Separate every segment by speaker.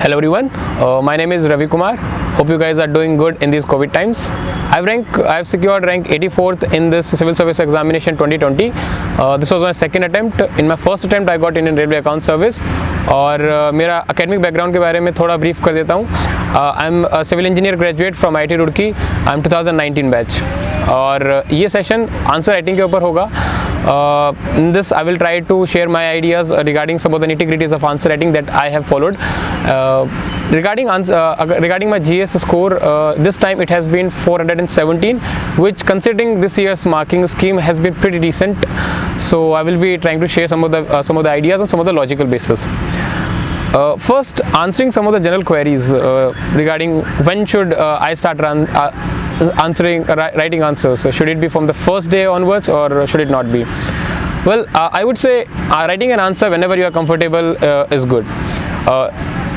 Speaker 1: Hello everyone, my name is Ravi Kumar. Hope you guys are doing good in these COVID times. I've secured rank 84th in this civil service examination 2020. This was my second attempt. In my first attempt I got Indian Railway Account Service. और मेरा academic background के बारे में थोड़ा brief कर देता हूँ. I'm a civil engineer graduate from IIT Roorkee. I'm 2019 batch. और ये session answer writing के ऊपर होगा. In this I will try to share my ideas regarding some of the nitty-gritties of answer writing that I have followed. Regarding my GS score, this time it has been 417, which considering this year's marking scheme has been pretty decent. So I will be trying to share some of the ideas on some of the logical basis. First, answering some of the general queries regarding when should I start writing answers. Should it be from the first day onwards or should it not be? Well, I would say writing an answer whenever you are comfortable is good.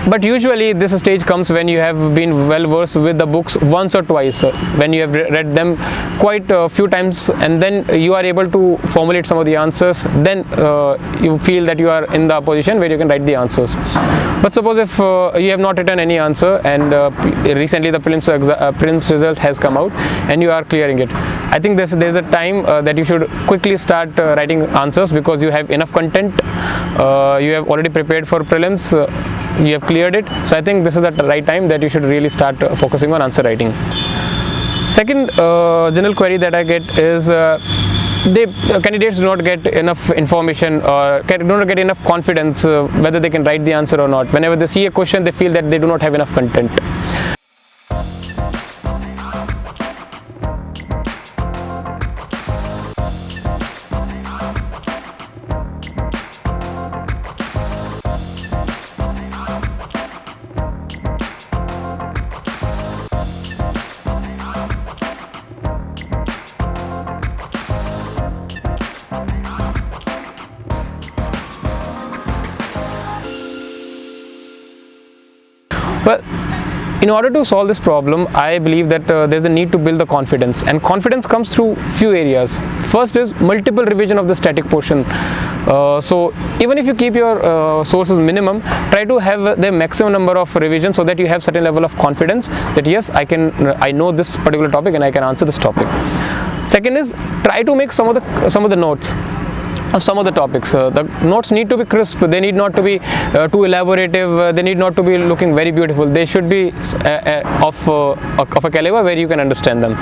Speaker 1: But usually this stage comes when you have been well versed with the books once or twice, when you have read them quite a few times and then you are able to formulate some of the answers, then you feel that you are in the position where you can write the answers. But suppose if you have not written any answer and recently the prelims result has come out and you are clearing it, I think there's a time that you should quickly start writing answers because you have enough content, you have already prepared for prelims, you have cleared it. So I think this is the right time that you should really start focusing on answer writing. Second general query that I get is candidates do not get enough information or do not get enough confidence whether they can write the answer or not. Whenever they see a question, they feel that they do not have enough content. Well, in order to solve this problem, I believe that there's a need to build the confidence, and confidence comes through few areas. First is multiple revision of the static portion. So even if you keep your sources minimum, try to have the maximum number of revisions so that you have certain level of confidence that yes, I know this particular topic and I can answer this topic. Second is try to make some of the notes of some of the topics. The notes need to be crisp, they need not to be too elaborative, they need not to be looking very beautiful. They should be of a caliber where you can understand them.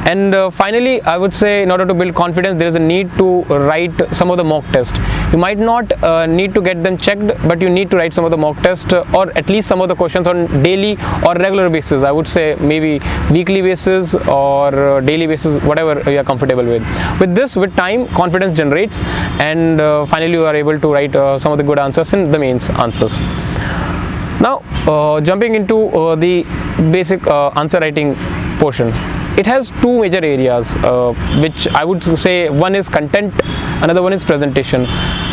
Speaker 1: And finally, I would say in order to build confidence, there is a need to write some of the mock test. You might not need to get them checked, but you need to write some of the mock test or at least some of the questions on daily or regular basis. I would say maybe weekly basis or daily basis, whatever you are comfortable with. With this, with time, confidence generates, and finally you are able to write some of the good answers in the mains answers. Now, jumping into the basic answer writing portion. It has two major areas, which I would say one is content, another one is presentation.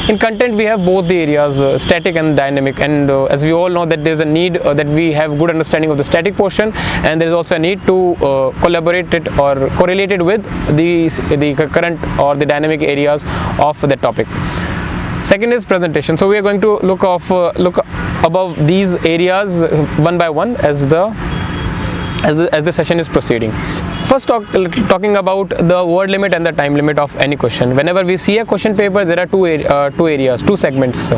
Speaker 1: In content, we have both the areas, static and dynamic, and as we all know that there is a need that we have good understanding of the static portion, and there is also a need to collaborate it or correlate it with the current or the dynamic areas of the topic. Second is presentation. So we are going to look above these areas one by one as the session is proceeding. First, talking about the word limit and the time limit of any question. Whenever we see a question paper, there are two segments.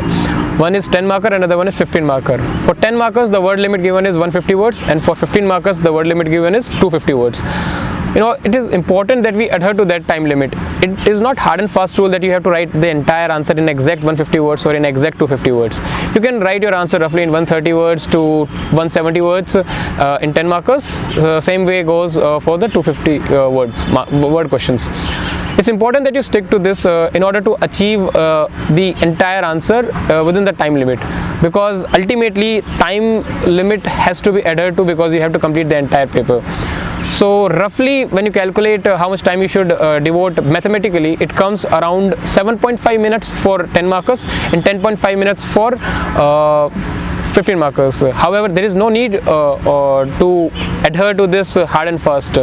Speaker 1: One is 10 marker, another one is 15 marker. For 10 markers, the word limit given is 150 words, and for 15 markers, the word limit given is 250 words. It is important that we adhere to that time limit. It is not hard and fast rule that you have to write the entire answer in exact 150 words or in exact 250 words. You can write your answer roughly in 130 words to 170 words in 10 markers. Same way goes for the 250 word questions. It's important that you stick to this in order to achieve the entire answer within the time limit, because ultimately time limit has to be adhered to because you have to complete the entire paper. So roughly when you calculate how much time you should devote mathematically, it comes around 7.5 minutes for 10 markers and 10.5 minutes for 15 markers. However, there is no need to adhere to this hard and fast.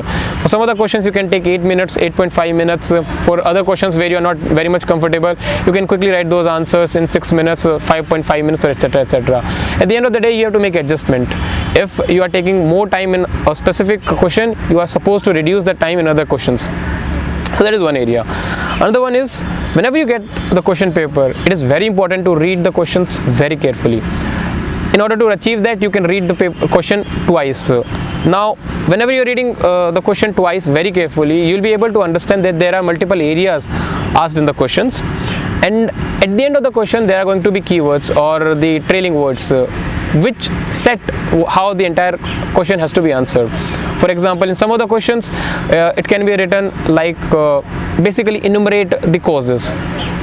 Speaker 1: For some of the questions you can take 8 minutes, 8.5 minutes. For other questions where you are not very much comfortable, you can quickly write those answers in 6 minutes, 5.5 minutes, or etc, etc. At the end of the day, you have to make adjustment. If you are taking more time in a specific question, you are supposed to reduce the time in other questions. So that is one area. Another one is, whenever you get the question paper, it is very important to read the questions very carefully. In order to achieve that, you can read the question twice. Now, whenever you are reading the question twice very carefully, you will be able to understand that there are multiple areas asked in the questions, and at the end of the question there are going to be keywords or the trailing words which set how the entire question has to be answered. For example, in some of the questions it can be written like basically enumerate the causes.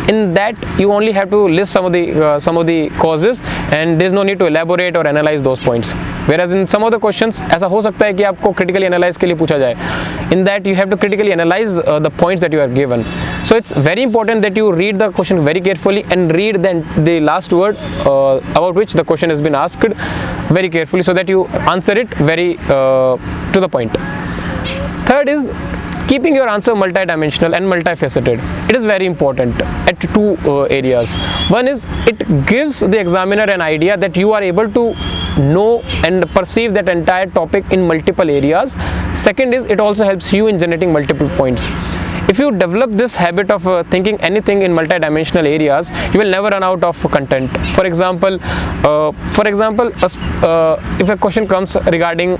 Speaker 1: In that, you only have to list some of the causes, and there is no need to elaborate or analyze those points. Whereas in some of the questions, ऐसा हो सकता है कि आपको critically analyze के लिए पूछा जाए. In that, you have to critically analyze the points that you are given. So it's very important that you read the question very carefully and read the last word about which the question has been asked very carefully, so that you answer it very to the point. Third is keeping your answer multidimensional and multifaceted. It is very important at two areas. One is, it gives the examiner an idea that you are able to know and perceive that entire topic in multiple areas. Second is, it also helps you in generating multiple points. If you develop this habit of thinking anything in multidimensional areas, you will never run out of content. For example, if a question comes regarding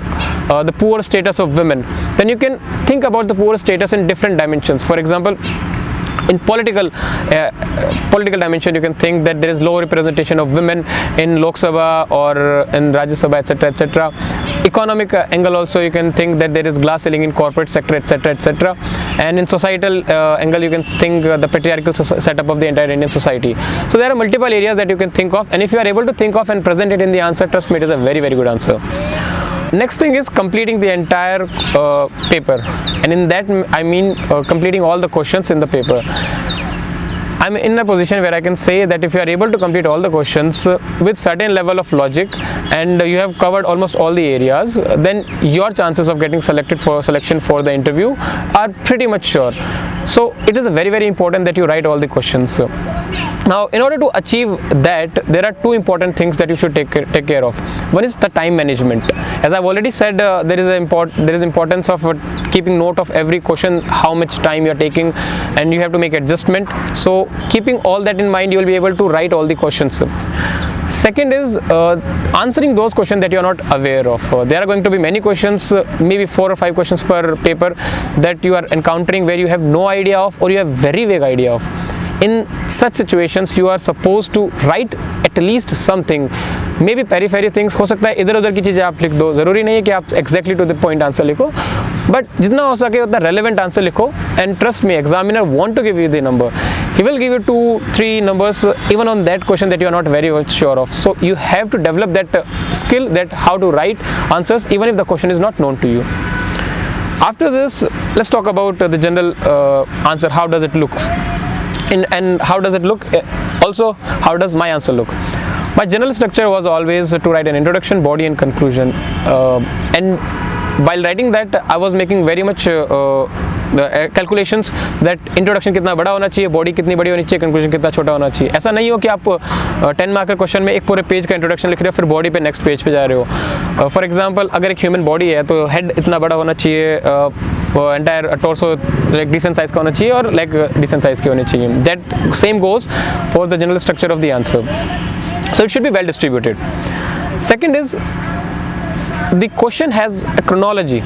Speaker 1: the poor status of women, then you can think about the poor status in different dimensions. For example, in political dimension, you can think that there is low representation of women in Lok Sabha or in Rajya Sabha, etc, etc. Economic angle also, you can think that there is glass ceiling in corporate sector, etc, etc. And in societal angle, you can think the patriarchal setup of the entire Indian society. So there are multiple areas that you can think of, and if you are able to think of and present it in the answer, trust me, it is a very, very good answer. Next thing is completing the entire paper, and in that I mean completing all the questions in the paper. I'm in a position where I can say that if you are able to complete all the questions with certain level of logic, and you have covered almost all the areas, then your chances of getting selected for selection for the interview are pretty much sure. So it is very, very important that you write all the questions. Now, in order to achieve that, there are two important things that you should take care of. One is the time management. As I've already said, there is importance of keeping note of every question, how much time you are taking, and you have to make adjustment. So keeping all that in mind, you will be able to write all the questions. Second is answering those questions that you are not aware of. There are going to be many questions, maybe 4 or 5 questions per paper that you are encountering where you have no idea of, or you have very vague idea of. In such situations, you are supposed to write at least something, maybe periphery things. हो सकता है इधर उधर की चीज़ें आप लिख दो, ज़रूरी नहीं है कि आप exactly to the point answer लिखो, but जितना हो सके उतना relevant answer लिखो. And trust me, examiner want to give you the number. He will give you 2-3 numbers even on that question that you are not very much sure of. So you have to develop that skill, that how to write answers even if the question is not known to you. After this, let's talk about the general answer. How does it look? And how does it look? Also, how does my answer look? My general structure was always to write an introduction, body and conclusion, and while writing that I was making very much calculations that introduction कितना बड़ा होना चाहिए, body कितनी बड़ी होनी चाहिए, conclusion कितना छोटा होना चाहिए. ऐसा नहीं हो कि आप 10 मार्क के क्वेश्चन में एक पूरे पेज का इंट्रोडक्शन लिख रहे हो, फिर बॉडी पे नेक्स्ट पेज पे जा रहे हो. फॉर एग्जांपल, अगर एक ह्यूमन बॉडी है तो हेड इतना बड़ा होना चाहिए, entire torso like decent size का होना चाहिए और लेग डिसेंट साइज की होनी चाहिए. That same goes for the general structure of the answer. So it should be well distributed. Second is, the question has a chronology.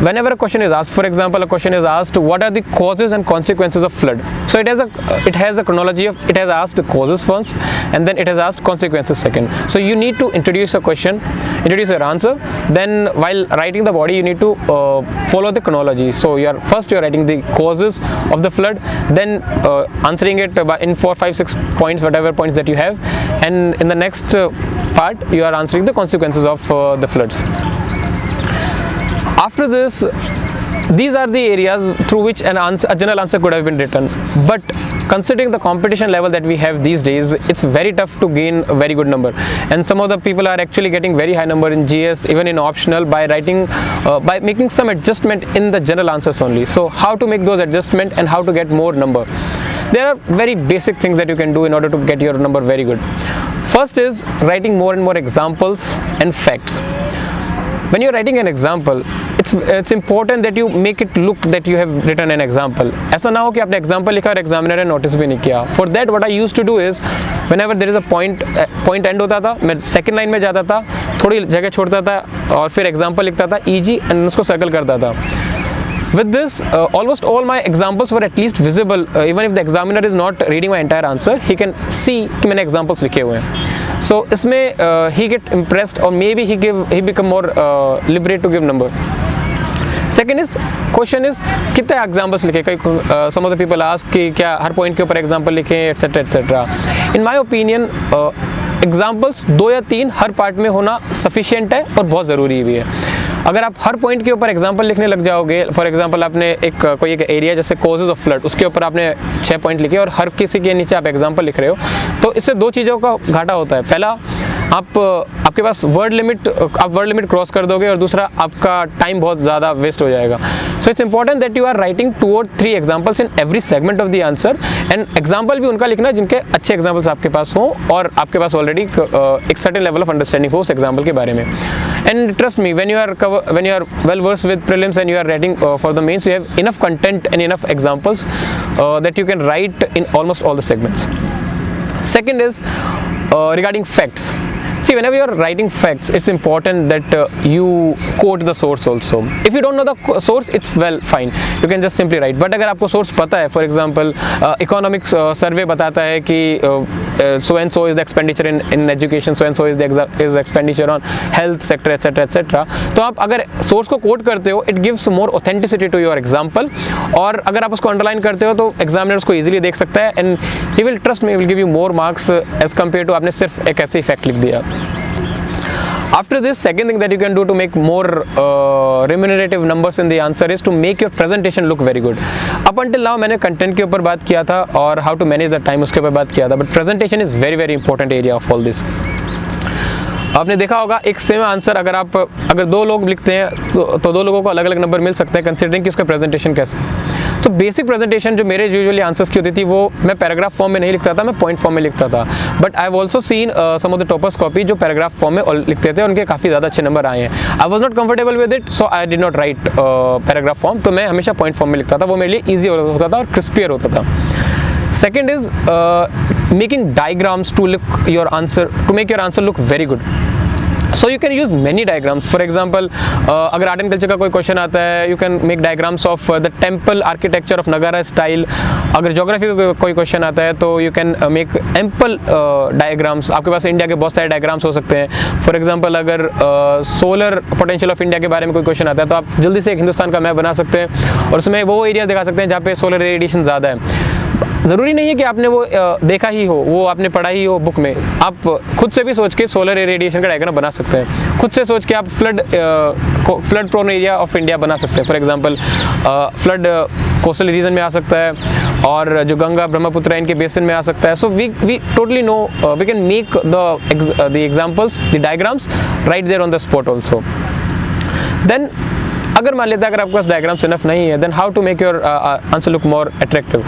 Speaker 1: Whenever a question is asked, for example, a question is asked, what are the causes and consequences of flood? So it has a chronology of, it has asked the causes first, and then it has asked consequences second. So you need to introduce a question, introduce your answer, then while writing the body you need to follow the chronology. So first you are writing the causes of the flood, then answering it in 4, 5, 6 points, whatever points that you have, and in the next part you are answering the consequences of the floods. After this, these are the areas through which a general answer could have been written, but considering the competition level that we have these days, it's very tough to gain a very good number, and some of the people are actually getting very high number in GS, even in optional, by writing by making some adjustment in the general answers only. So how to make those adjustment and how to get more number? There are very basic things that you can do in order to get your number very good. First is writing more and more examples and facts. When you're writing an example, it's important that you make it look that you have written an example. ऐसा ना हो कि आपने example लिखा और examiner ने notice भी नहीं किया. For that, what I used to do is, whenever there is a point end होता था, मैं second line में जाता था, थोड़ी जगह छोड़ता था और फिर example लिखता था, easy, and उसको circle करता था. With this, almost all my examples were at least visible. Even if the examiner is not reading my entire answer, he can see कि मैंने examples लिखे हुए हैं. So इसमें he get impressed, or maybe he become more liberate to give number. Second is, question is कितने examples लिखे. Some of the people ask कि क्या हर point के ऊपर example लिखें, etc etc. In my opinion, examples 2 या 3 हर part में होना sufficient है और बहुत ज़रूरी भी है. अगर आप हर पॉइंट के ऊपर एग्जांपल लिखने लग जाओगे, फॉर एग्जांपल आपने कोई एक एरिया जैसे कॉजेज ऑफ फ्लड, उसके ऊपर आपने 6 पॉइंट लिखे और हर किसी के नीचे आप एग्जांपल लिख रहे हो, तो इससे 2 चीज़ों का घाटा होता है. पहला, आपके पास वर्ड लिमिट क्रॉस कर दोगे, और दूसरा आपका टाइम बहुत ज़्यादा वेस्ट हो जाएगा. So it's important that you are writing 2 or 3 examples in every segment of the answer, and example भी उनका लिखना जिनके अच्छे एग्जाम्पल्स आपके पास हों और आपके पास ऑलरेडी एक सर्टेन लेवल ऑफ अंडरस्टैंडिंग हो उस एग्जाम्पल के बारे में. And trust me, when you are well versed with prelims and you are writing for the mains, you have enough content and enough examples that you can write in almost all the segments. Second is regarding facts. See, whenever you are writing facts, it's important that you quote the source also. If you don't know the source, it's well fine. You can just simply write. But अगर आपको source पता है, for example, economic survey बताता है कि so and so is the expenditure in education, so and so is the expenditure on health sector, etc etc. तो आप अगर source को quote करते हो, it gives more authenticity to your example. और अगर आप उसको underline करते हो, तो examiner उसको easily देख सकता है, and he will, trust me, he will give you more marks as compared to आपने सिर्फ एक ऐसे fact लिख दिया. After this, second thing that you can do to make more remunerative numbers in the answer is to make your presentation look very good. Up until now मैंने content के ऊपर बात किया था और how to manage the time उसके ऊपर बात किया था, but presentation is very important area of all this. आपने देखा होगा एक सेम आंसर अगर 2 लोग लिखते हैं तो 2 लोगों को अलग अलग नंबर मिल सकते हैं, कंसिडरिंग कि उसका प्रेजेंटेशन कैसा है. तो बेसिक प्रेजेंटेशन जो मेरे यूजुअली आंसर्स की होती थी, वो मैं पैराग्राफ फॉर्म में नहीं लिखता था, मैं पॉइंट फॉर्म में लिखता था. But I have also seen some of the toppers copy जो पैराग्राफ फॉर्म में लिखते थे, उनके काफ़ी ज़्यादा अच्छे नंबर आए हैं. I was not comfortable with it, so I did not right paragraph form. तो मैं हमेशा पॉइंट फॉर्म में लिखता था, वो मेरे लिए ईजी होता था और क्रिस्पियर होता था. Second is making diagrams to make your answer look very good. So you can use many diagrams. For example, अगर आर्ट एंड कल्चर का कोई क्वेश्चन आता है, you can make diagrams of the temple architecture of Nagara style. अगर geography का कोई question आता है तो you can make ample diagrams. आपके पास इंडिया के बहुत सारे diagrams हो सकते हैं. For example, अगर सोलर पोटेंशियल ऑफ इंडिया के बारे में कोई क्वेश्चन आता है तो आप जल्दी से एक हिंदुस्तान का मैप बना सकते हैं और उसमें वो एरिया दिखा सकते हैं जहाँ पे सोलर रेडिएशन ज़्यादा है. ज़रूरी नहीं है कि आपने वो देखा ही हो, वो आपने पढ़ा ही हो बुक में. आप खुद से भी सोच के सोलर रेडिएशन का डायग्राम बना सकते हैं. खुद से सोच के आप flood prone area of India बना सकते हैं. For example, flood coastal region में आ सकता है और जो गंगा ब्रह्मपुत्र है इनके बेसिन में आ सकता है. So we totally know, we can make the examples, the diagrams right there on the spot also. Then अगर मान लेते हैं अगर आपके पास डायग्राम्स इनफ नहीं है, then how to make your answer look more attractive.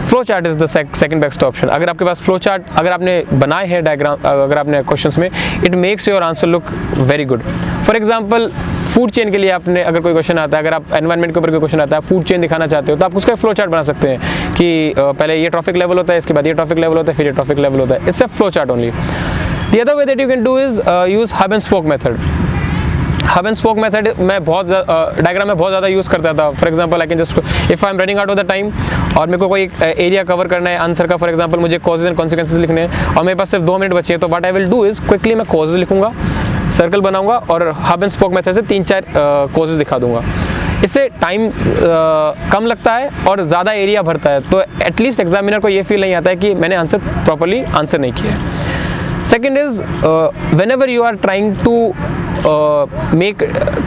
Speaker 1: Flow chart is the second best option. अगर आपके पास फ्लो चार्ट अगर आपने बनाए हैं डायग्राम, अगर आपने क्वेश्चंस में, it makes your answer look very good. For example, food chain के लिए आपने अगर कोई क्वेश्चन आता है, अगर आप एनवायरनमेंट के ऊपर कोई क्वेश्चन आता है, फूड चेन दिखाना चाहते हो, तो आप उसका फ्लो चार्ट बना सकते हैं कि पहले ये ट्रॉफिक लेवल होता है, इसके बाद ये ट्रॉफिक लेवल होता है, फिर ये ट्रॉफिक लेवल होता है. It's a flow chart only. The other way that you can do is use hub and spoke method. Hub and spoke method मैं बहुत डायग्राम में बहुत ज़्यादा यूज़ करता था. For example, I can just, if I am running out of the time और मेरे को कोई एरिया कवर करना है आंसर का, फॉर एग्जांपल मुझे कॉजेज एंड कॉन्सिक्वेंसेज लिखने हैं और मेरे पास सिर्फ 2 मिनट बचे हैं, तो what I will do is quickly मैं कॉजेज लिखूंगा, सर्कल बनाऊंगा और हब एंड स्पोक मेथड से 3-4 कॉजेज दिखा दूंगा. इससे टाइम कम लगता है और ज़्यादा एरिया भरता है, तो एटलीस्ट एग्जामिनर को ये फील नहीं आता है कि मैंने आंसर प्रॉपरली आंसर नहीं किया है. Second is, whenever you are trying to make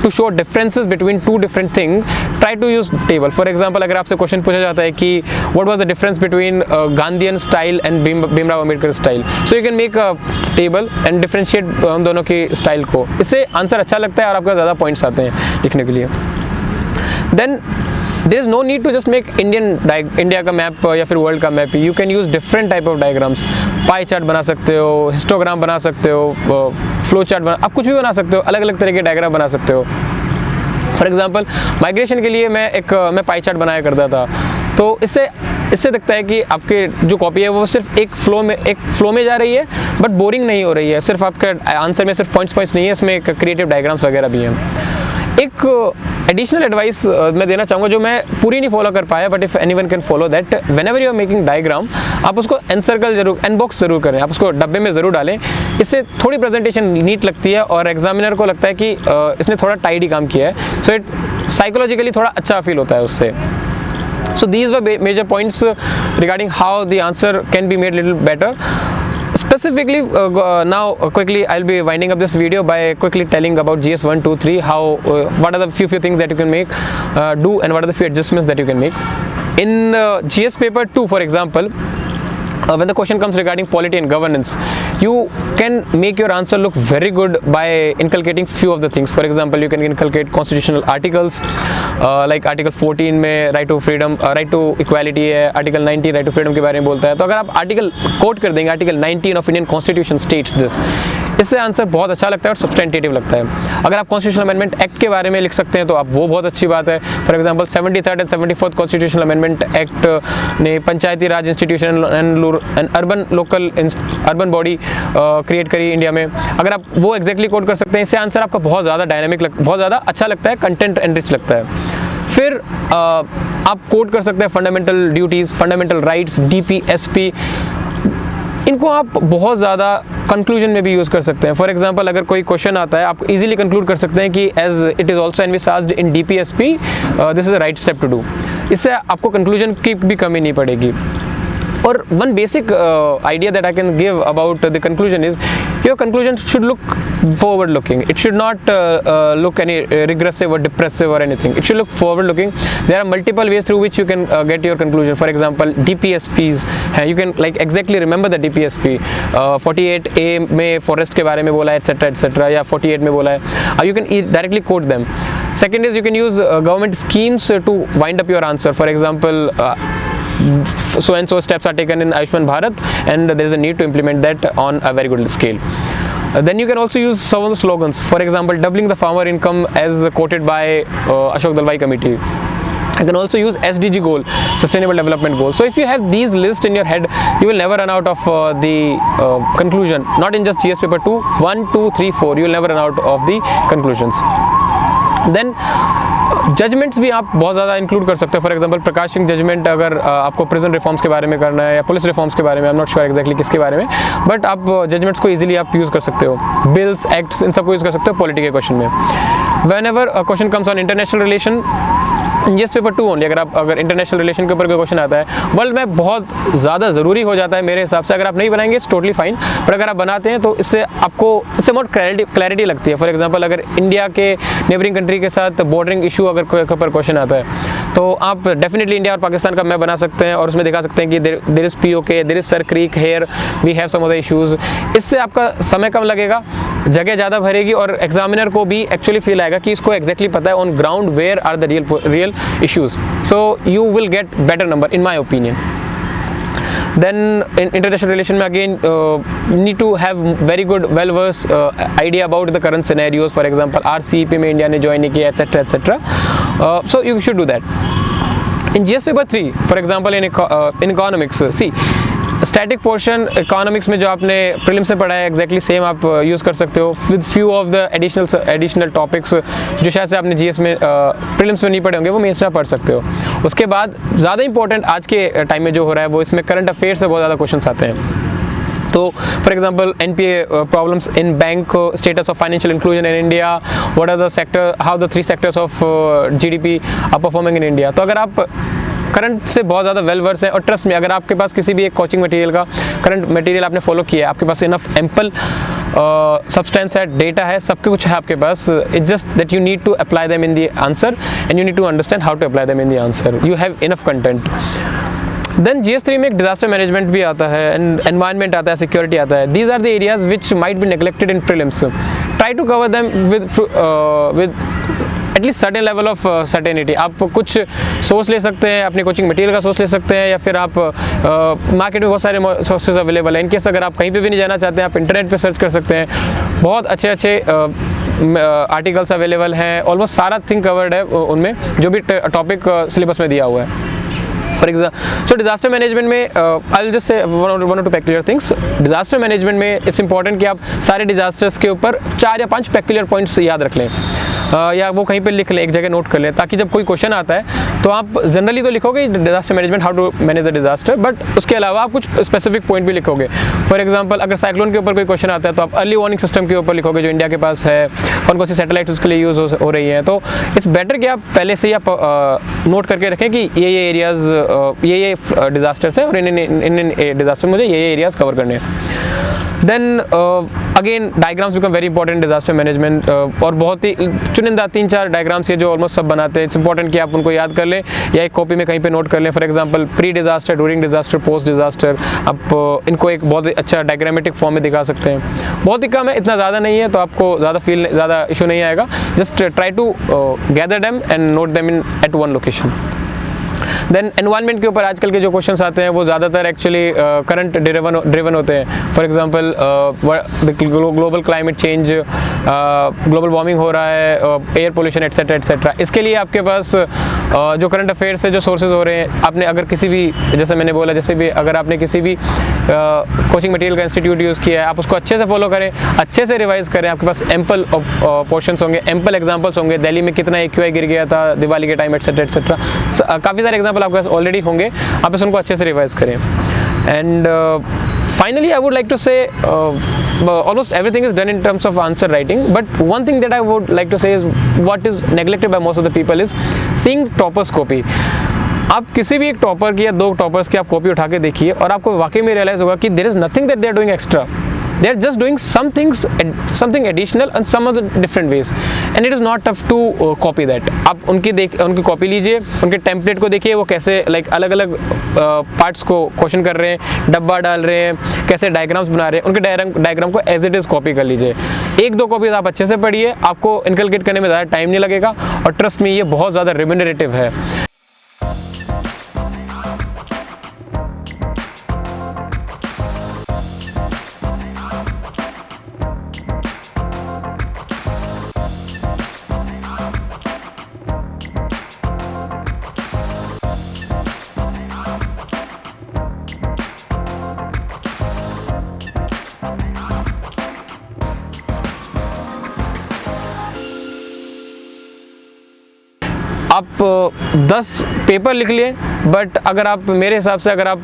Speaker 1: to show differences between two different things, try to use table. For example, अगर आपसे क्वेश्चन पूछा जाता है कि what was the difference between Gandhian style and Bhimrao Ambedkar style, so you can make a table and differentiate उन दोनों की style को. इससे आंसर अच्छा लगता है और आपका ज़्यादा पॉइंट्स आते हैं लिखने के लिए. Then there is no need to just make India का मैप या फिर वर्ल्ड का map. You can use different type of diagrams. Pie chart बना सकते हो, हिस्टोग्राम बना सकते हो, फ्लो चार्ट बना, आप कुछ भी बना सकते हो, अलग अलग तरह के डायग्राम बना सकते हो. फॉर एग्जांपल माइग्रेशन के लिए मैं पाई चार्ट बनाया करता था. तो इससे दिखता है कि आपके जो कॉपी है वो सिर्फ एक फ्लो में जा रही है, बट बोरिंग नहीं हो रही है. सिर्फ आपका आंसर में सिर्फ पॉइंट्स नहीं है, इसमें एक क्रिएटिव डायग्राम्स वगैरह भी हैं. एक एडिशनल एडवाइस मैं देना चाहूँगा जो मैं पूरी नहीं फॉलो कर पाया, but if anyone can follow that, whenever you are making diagram, आप उसको एनसर्कल जरूर, एनबॉक्स जरूर करें, आप उसको डब्बे में ज़रूर डालें. इससे थोड़ी प्रेजेंटेशन नीट लगती है और एग्जामिनर को लगता है कि इसने थोड़ा टाइडी काम किया है. सो इट साइकोलॉजिकली थोड़ा अच्छा फील होता है उससे. So these were major points regarding how the answer can be made little better. Specifically, now quickly I'll be winding up this video by quickly telling about GS 1, 2, 3, how what are the few things that you can make, do, and what are the few adjustments that you can make. In GS paper 2, for example, when the question comes regarding polity and governance, you can make your answer look very good by inculcating few of the things. For example, you can inculcate constitutional articles, like article 14 में right to freedom, right to equality है, article 19 right to freedom के बारे में बोलता है. तो अगर आप आर्टिकल कोट कर देंगे, article 19 of Indian constitution states this, इससे आंसर बहुत अच्छा लगता है और सब्सटेंटेटिव लगता है. अगर आप कॉन्स्टिट्यूशनल अमेंडमेंट एक्ट के बारे में लिख सकते हैं तो आप वो बहुत अच्छी बात है. For example 73rd and 74th constitutional amendment act ने Panchayati Raj institution and urban body create करी इंडिया में. अगर आप वो एग्जैक्टली कोड कर सकते हैं, इससे आंसर आपका बहुत ज़्यादा बहुत ज़्यादा अच्छा लगता है, कंटेंट एनरिच लगता है. फिर आप कोड कर सकते हैं fundamental duties, fundamental rights, DP, SP. इनको आप बहुत ज़्यादा कंक्लूजन में भी यूज़ कर सकते हैं. फॉर एग्जांपल अगर कोई क्वेश्चन आता है, आप इजीली कंक्लूड कर सकते हैं कि as it is also envisaged in DPSP, this is a right step to do. इससे आपको कंक्लूजन की भी कमी नहीं पड़ेगी. Or one basic idea that I can give about the conclusion is your conclusion should look forward looking. It should not look any regressive or depressive or anything. It should look forward looking. There are multiple ways through which you can get your conclusion. For example, DPSPs, you can like exactly remember the DPSP. 48A में forest के बारे में बोला है, etc. या 48 में बोला है. You can directly quote them. Second is you can use government schemes to wind up your answer. For example, so and so steps are taken in Ayushman Bharat, and there is a need to implement that on a very good scale. Then you can also use some of the slogans. For example, doubling the farmer income as quoted by Ashok Dalwai committee. You can also use SDG goal, sustainable development goal. So if you have these lists in your head, you will never run out of the conclusion. Not in just GS paper 2, 1, 2, 3, 4. You will never run out of the conclusions. Then judgements भी आप बहुत ज़्यादा include कर सकते हो. For example Prakash Singh judgement, अगर आपको prison reforms के बारे में करना है या पुलिस रिफॉर्म्स के बारे में, I am not sure exactly किसके बारे में, बट आप जजमेंट्स को इजीली आप यूज़ कर सकते हो. बिल्स, एक्ट्स, इन सबको यूज़ कर सकते हो पॉलिटी के क्वेश्चन में. Whenever a question comes on international relation, GS paper 2 only, अगर इंटरनेशनल रिलेशन के ऊपर कोई क्वेश्चन आता है, वर्ल्ड मैप बहुत ज़्यादा ज़रूरी हो जाता है मेरे हिसाब से. अगर आप नहीं बनाएंगे इट्स टोटली फाइन, पर अगर आप बनाते हैं तो इससे बहुत क्लैरिटी लगती है. फॉर एग्जांपल अगर इंडिया के नेबरिंग कंट्री के साथ बॉर्डरिंग इशू अगर कोई ऊपर क्वेश्चन आता है, तो आप डेफिनेटली इंडिया और पाकिस्तान का मैप बना सकते हैं और उसमें दिखा सकते हैं कि there is POK, there is Sir Creek, here we have some other issues. इससे आपका समय कम लगेगा, जगह ज़्यादा भरेगी और एग्जामिनर को भी एक्चुअली फील आएगा कि इसको एक्जैक्टली पता है on ground where are the real issues. So you will get better number in my opinion. Then in international relation में again need to have very good well versed idea about the current scenarios. For example RCEP में India ने join नहीं किया, etc. So you should do that. In GS paper 3, for example in economics, see static portion economics में जो आपने prelims में पढ़ा है एग्जैक्टली सेम आप यूज़ कर सकते हो with few of the additional topics जो शायद से आपने GS में प्रीलिम्स में नहीं पढ़े होंगे, वो मेंस में आप पढ़ सकते हो. उसके बाद ज़्यादा इंपॉर्टेंट आज के टाइम में जो हो रहा है वो इसमें करंट अफेयर से बहुत ज़्यादा क्वेश्चन आते हैं. तो for example NPA problems in bank, status of financial inclusion in India, what are the sector, how the 3 sectors of GDP are performing in India. तो अगर आप करंट से बहुत ज़्यादा वेल वर्स है, और ट्रस्ट में अगर आपके पास किसी भी एक कोचिंग मटेरियल का करंट मटेरियल आपने फॉलो किया है, आपके पास इनफ एम्पल सब्सटेंस है, डेटा है, सब कुछ है आपके पास. It's just that you need to apply them in the answer and you need to understand how to apply them in the answer. You have enough content. Then GS3 में एक disaster management भी आता है, and environment आता है, security आता है. These are the areas which might be neglected in prelims. Try to cover them with at least certain level of certainty. आप कुछ सोर्स ले सकते हैं, अपने कोचिंग मटेरियल का सोर्स ले सकते हैं, या फिर आप मार्केट में बहुत सारे सोर्सेज अवेलेबल हैं. इनकेस अगर आप कहीं पे भी नहीं जाना चाहते हैं, आप इंटरनेट पे सर्च कर सकते हैं. बहुत अच्छे अच्छे आर्टिकल्स अवेलेबल हैं. ऑलमोस्ट सारा थिंग कवर्ड है उनमें, जो भी टॉपिक सिलेबस में दिया हुआ है. For example, so disaster management में I will just say one और two peculiar things. Disaster management में इट्स इंपॉर्टेंट कि आप सारे डिजास्टर्स के ऊपर 4 या 5 पेक्युलर पॉइंट्स याद रख लें, या वो कहीं पे लिख लें, एक जगह नोट कर लें, ताकि जब कोई क्वेश्चन आता है तो आप जनरली तो लिखोगे disaster management, how to manage the disaster, but उसके अलावा आप कुछ स्पेसिफिक पॉइंट भी लिखोगे. फॉर एग्जाम्पल, अगर साइक्लोन के ऊपर कोई क्वेश्चन आता है तो आप अर्ली वार्निंग सिस्टम के ऊपर लिखोगे, जो इंडिया के पास है, कौन कौन सी सैटेलाइट उसके लिए यूज़ हो रही हैं. तो इट्स बेटर कि आप पहले से ही आप नोट करके रखें कि ये एरियाज़, ये डिजास्टर्स हैं, और इन डिजास्टर मुझे ये एरियाज कवर करने हैं. Then again diagrams become very important disaster management, और बहुत ही चुनिंदा 3-4 डायग्राम्स ये जो ऑलमोस्ट सब बनाते हैं. इट्स इंपॉर्टेंट कि आप उनको याद कर लें या एक कॉपी में कहीं पे नोट कर लें. For example, pre disaster, during disaster, post disaster, आप इनको एक बहुत अच्छा डायग्रामेटिक फॉर्म में दिखा सकते हैं. बहुत ही कम है, इतना ज़्यादा नहीं है, तो आपको ज़्यादा इशू नहीं आएगा. Just try to gather them and note them in at one location. Then environment के ऊपर आजकल के जो क्वेश्चंस आते हैं वो ज़्यादातर एक्चुअली करंट ड्रिवन होते हैं. For example, global climate change, global warming हो रहा है, एयर पोल्यूशन एटसेट्रा एटसेट्रा. इसके लिए आपके पास जो करंट अफेयर्स से जो सोर्सेज हो रहे हैं, आपने अगर किसी भी, जैसे मैंने बोला, जैसे भी अगर आपने किसी भी कोचिंग मटेरियल का इंस्टीट्यूट यूज़ किया है, आप उसको अच्छे से फॉलो करें, अच्छे से रिवाइज करें. आपके पास एम्पल पोर्शंस होंगे, एम्पल एग्जाम्पल्स होंगे. दिल्ली में कितना AQI गिर गया था दिवाली के टाइम एटसेट्रा एटसेट्रा. काफ़ी सारे एग्जाम्पल आपके पास ऑलरेडी होंगे, आप इस उनको अच्छे से रिवाइज करें. And finally, I would like to say almost everything is done in terms of answer writing, but one thing that I would like to say is what is neglected by most of the people is seeing toppers copy. आप किसी भी एक topper की या 2 toppers की आप copy उठा के देखिए, और आपको वाकई में रियलाइज होगा कि there is nothing that they are doing extra. They are just doing something additional and some of the different ways, and it is not tough to copy that. आप उनकी कॉपी लीजिए, उनके टेम्पलेट को देखिए, वो कैसे अलग अलग पार्ट्स को क्वेश्चन कर रहे हैं, डब्बा डाल रहे हैं, कैसे डायग्राम्स बना रहे हैं, उनके डायग्राम को एज इट इज़ कॉपी कर लीजिए. 1-2 कॉपीज आप अच्छे से पढ़िए, आपको इनकलकेट करने में ज़्यादा टाइम नहीं लगेगा, और ट्रस्ट में ये बहुत ज़्यादा रिम्यूनरेटिव है. आप 10 पेपर लिख लिए, बट अगर आप मेरे हिसाब से अगर आप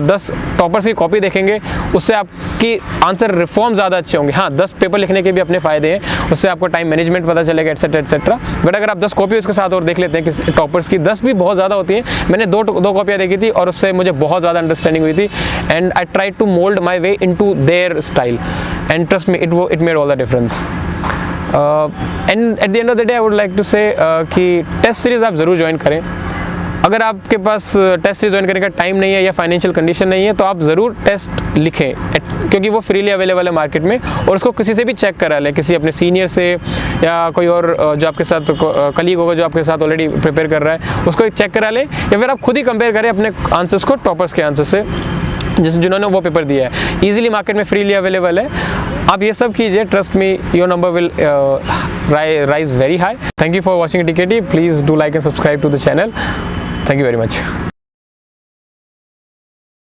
Speaker 1: 10 टॉपर्स की कॉपी देखेंगे, उससे आपकी आंसर रिफॉर्म ज़्यादा अच्छे होंगे. हाँ, 10 पेपर लिखने के भी अपने फ़ायदे हैं, उससे आपको टाइम मैनेजमेंट पता चलेगा एटसेट्रा एटसेट्रा. बट अगर आप 10 कॉपी उसके साथ और देख लेते हैं कि टॉपर्स की 10 भी बहुत ज़्यादा होती हैं. मैंने 2 कॉपियाँ देखी थी, और उससे मुझे बहुत ज़्यादा अंडरस्टैंडिंग हुई थी, and I try to mould my way in to their style, and trust me, it made all the difference. And at the end of the day I would like to say कि test series आप ज़रूर join करें. अगर आपके पास test series join करने का time नहीं है या फाइनेंशियल कंडीशन नहीं है, तो आप ज़रूर टेस्ट लिखें, क्योंकि वो फ्रीली अवेलेबल है मार्केट में. और उसको किसी से भी चेक करा लें, किसी अपने सीनियर से या कोई और जो आपके साथ कलीग होगा जो आपके साथ ऑलरेडी प्रिपेयर कर रहा है, उसको चेक करा लें, या फिर आप खुद ही कंपेयर करें अपने आंसर्स को टॉपर्स के आंसर से जिन्होंने वो पेपर दिया है. ईजिली मार्केट में फ्रीली अवेलेबल है. आप ये सब कीजिए, trust me, your number will rise very high. Thank you for watching DKT. Please do like and subscribe to the channel. Thank you very much.